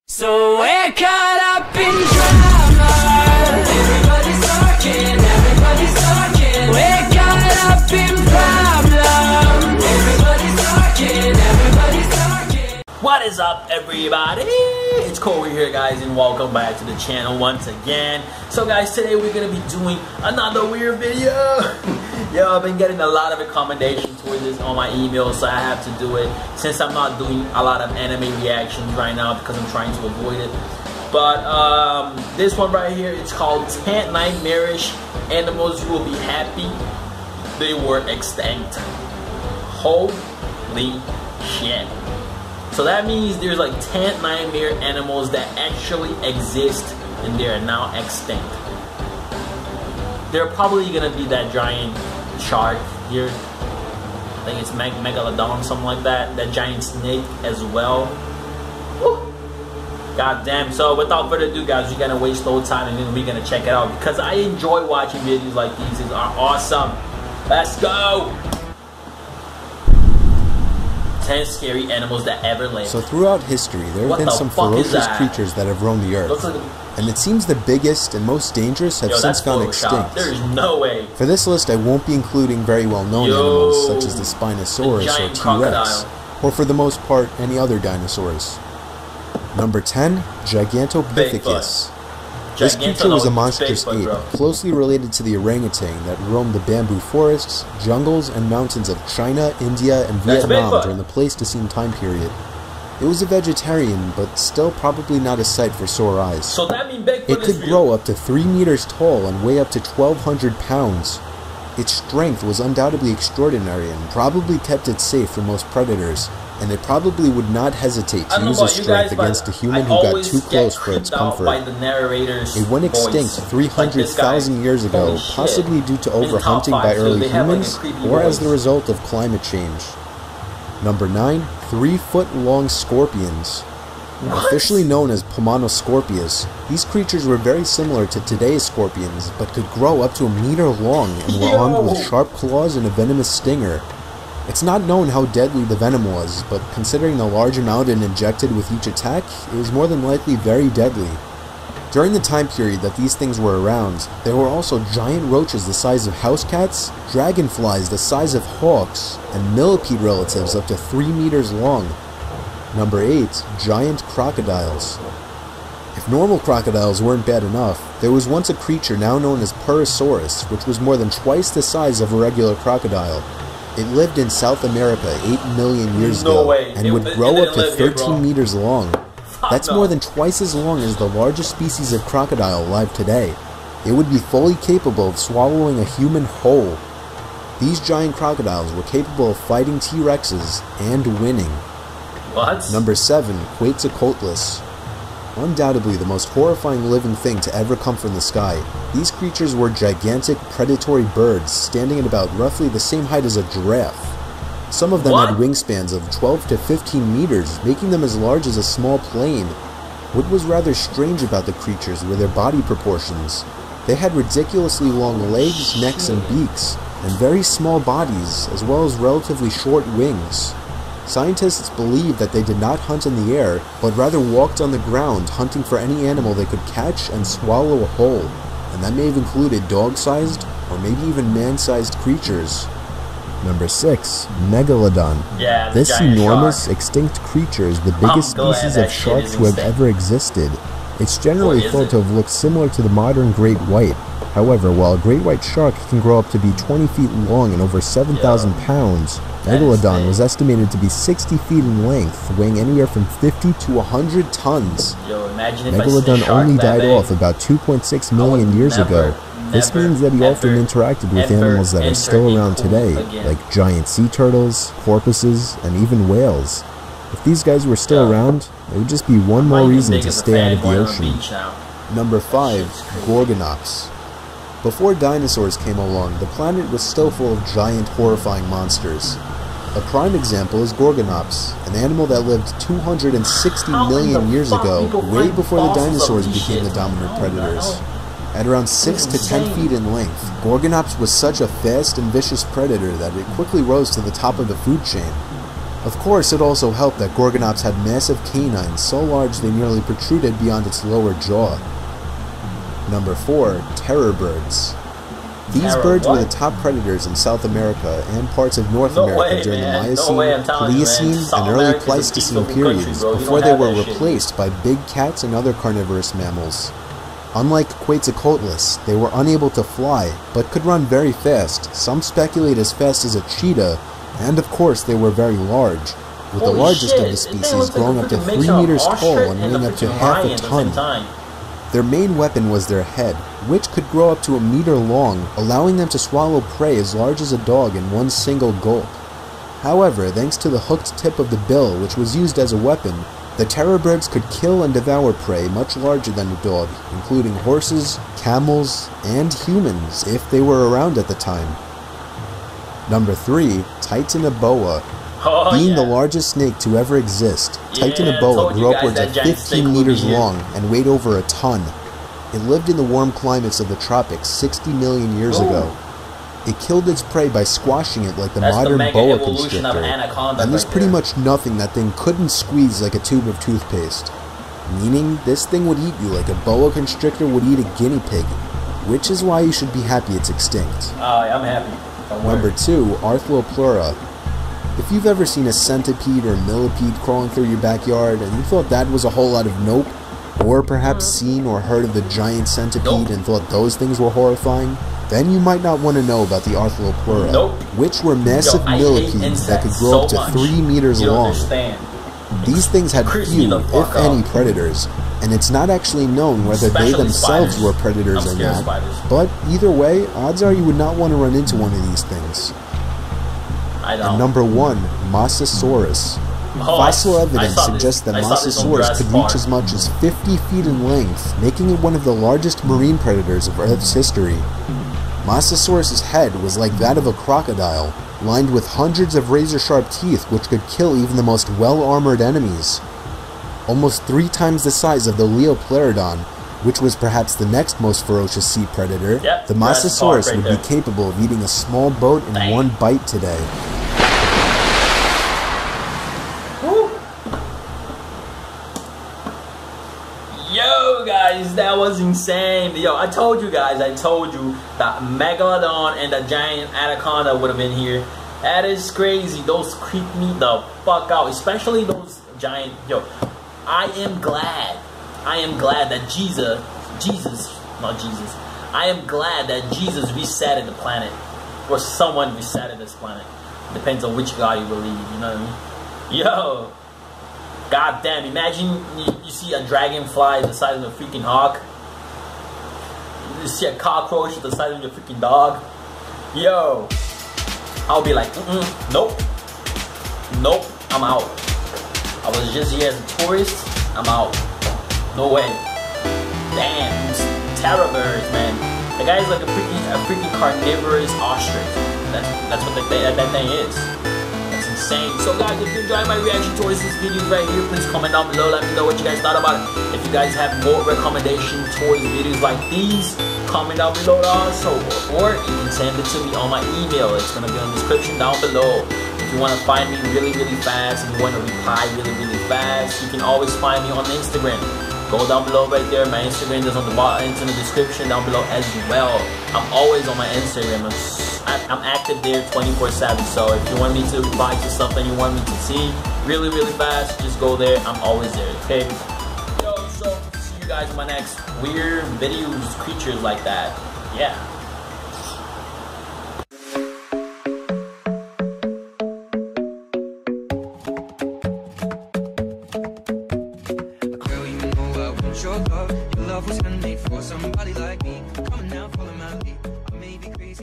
So we're caught up in drama. Everybody's talking, everybody's talking. We're caught up in problem. Everybody's talking, everybody's talking. What is up, everybody? It's Corey here, guys, and welcome back to the channel once again. So guys, today we're gonna be doing another weird video. Yo, I've been getting a lot of recommendations towards this on my email, so I have to do it since I'm not doing a lot of anime reactions right now because I'm trying to avoid it. But this one right here, it's called 10 Nightmarish Animals You Will Be Happy They Were Extinct. Holy shit. So that means there's like 10 nightmare animals that actually exist and they are now extinct. They're probably gonna be that giant shark here. I think it's Megalodon, something like that. That giant snake as well. Woo. God damn. So without further ado, guys, we're gonna waste no time and then we're gonna check it out because I enjoy watching videos like these. These are awesome. Let's go. 10 scary animals that ever lived. So throughout history, there have been some ferocious creatures that have roamed the earth. And it seems the biggest and most dangerous have since gone extinct. There's no way. For this list, I won't be including very well-known animals such as the Spinosaurus or T-Rex, or for the most part, any other dinosaurs. Number 10, Gigantopithecus. This creature was a monstrous ape, closely related to the orangutan that roamed the bamboo forests, jungles, and mountains of China, India, and Vietnam during the Pleistocene time period. It was a vegetarian, but still probably not a sight for sore eyes. So that means Bigfoot it could grow up to 3 meters tall and weigh up to 1,200 pounds. Its strength was undoubtedly extraordinary and probably kept it safe from most predators. And it probably would not hesitate to use its strength against a human who got too close for its comfort. It went extinct 300,000 years ago, possibly due to overhunting by early humans, or as the result of climate change. Number 9, 3-foot-long scorpions. Officially known as Pomanoskopus, these creatures were very similar to today's scorpions, but could grow up to 1 meter long and were armed with sharp claws and a venomous stinger. It's not known how deadly the venom was, but considering the large amount it injected with each attack, it was more than likely very deadly. During the time period that these things were around, there were also giant roaches the size of house cats, dragonflies the size of hawks, and millipede relatives up to 3 meters long. Number 8, giant crocodiles. If normal crocodiles weren't bad enough, there was once a creature now known as Purosaurus, which was more than twice the size of a regular crocodile. It lived in South America 8 million years ago, and would grow up to 13 meters long. That's more than twice as long as the largest species of crocodile alive today. It would be fully capable of swallowing a human whole. These giant crocodiles were capable of fighting T-Rexes and winning. What? Number 7, Quetzalcoatlus. Undoubtedly the most horrifying living thing to ever come from the sky. These creatures were gigantic predatory birds, standing at about roughly the same height as a giraffe. Some of them had wingspans of 12 to 15 meters, making them as large as a small plane. What was rather strange about the creatures were their body proportions. They had ridiculously long legs, necks, and beaks, and very small bodies, as well as relatively short wings. Scientists believe that they did not hunt in the air, but rather walked on the ground, hunting for any animal they could catch and swallow whole, and that may have included dog-sized, or maybe even man-sized creatures. Number 6, Megalodon. This enormous, extinct creature is the biggest species of shark to have ever existed. It's generally thought to have looked similar to the modern great white. However, while a great white shark can grow up to be 20 feet long and over 7,000 pounds, Megalodon was estimated to be 60 feet in length, weighing anywhere from 50 to 100 tons. Megalodon only died off about 2.6 million years ago. This means that he often interacted with animals that are still around today, like giant sea turtles, porpoises, and even whales. If these guys were still around, it would just be one more reason to stay out of the ocean. Number 5, Gorgonops. Before dinosaurs came along, the planet was still full of giant, horrifying monsters. A prime example is Gorgonops, an animal that lived 260 million years ago, way before the dinosaurs became the dominant predators. At around 6 to 10 feet in length, Gorgonops was such a fast and vicious predator that it quickly rose to the top of the food chain. Of course, it also helped that Gorgonops had massive canines so large they nearly protruded beyond its lower jaw. Number 4. Terror birds. These birds were the top predators in South America and parts of North America during the Miocene, Pliocene, and early Pleistocene periods before they were replaced by big cats and other carnivorous mammals. Unlike Quetzalcoatlus, they were unable to fly, but could run very fast, some speculate as fast as a cheetah, and of course they were very large, with the largest of the species growing up to 3 meters tall and weighing up to half a ton. Their main weapon was their head, which could grow up to a meter long, allowing them to swallow prey as large as a dog in one single gulp. However, thanks to the hooked tip of the bill, which was used as a weapon, the terror birds could kill and devour prey much larger than a dog, including horses, camels, and humans, if they were around at the time. Number 3. Titanoboa. Being the largest snake to ever exist, Titanoboa grew upwards of 15 meters long and weighed over a ton. It lived in the warm climates of the tropics 60 million years ago. It killed its prey by squashing it like the modern boa constrictor, and there's pretty much nothing that thing couldn't squeeze like a tube of toothpaste. Meaning, this thing would eat you like a boa constrictor would eat a guinea pig, which is why you should be happy it's extinct. I'm happy. Number 2. Arthropleura. If you've ever seen a centipede or millipede crawling through your backyard and you thought that was a whole lot of nope, or perhaps seen or heard of the giant centipede and thought those things were horrifying, then you might not want to know about the Arthropleura, which were massive millipedes that could grow up to 3 meters long. These things had few, if any, predators, and it's not actually known whether they themselves were predators or not, but either way, odds are you would not want to run into one of these things. And number 1, Mosasaurus. Fossil evidence suggests that Mosasaurus could reach as much as 50 feet in length, making it one of the largest marine predators of Earth's history. Mosasaurus's head was like that of a crocodile, lined with hundreds of razor-sharp teeth which could kill even the most well-armored enemies. Almost 3 times the size of the Leoplerodon, which was perhaps the next most ferocious sea predator, the Mosasaurus would be capable of eating a small boat in one bite today. Yo guys, that was insane. Yo, I told you that Megalodon and the giant anaconda would have been here. That is crazy. Those creep me the fuck out, especially those giant. Yo, I am glad that I am glad that Jesus resetted the planet, or someone resetted this planet. Depends on which God you believe, you know what I mean? Yo, goddamn! Imagine you see a dragonfly the size of a freaking hawk. You see a cockroach the size of your freaking dog. Yo, I'll be like, nope, I'm out. I was just here as a tourist. I'm out. No way. Damn, terror birds, man. The guy's like a freaking carnivorous ostrich. That's what that thing is. That's insane. So guys, if you enjoyed my reaction towards this video right here, please comment down below. Let me know what you guys thought about it. If you guys have more recommendations towards videos like these, comment down below also. Or you can send it to me on my email. It's gonna be in the description down below. If you want to find me really fast and you want to reply really fast, you can always find me on Instagram. Go down below right there. My Instagram is on the bottom. It's in the description down below as well. I'm always on my Instagram. I'm active there 24/7. So if you want me to reply to something you want me to see really fast, just go there. I'm always there. Okay. Yo, so see you guys in my next weird videos, creatures like that. Yeah. Your love was handmade for somebody like me. Come on now, follow my lead. I may be crazy.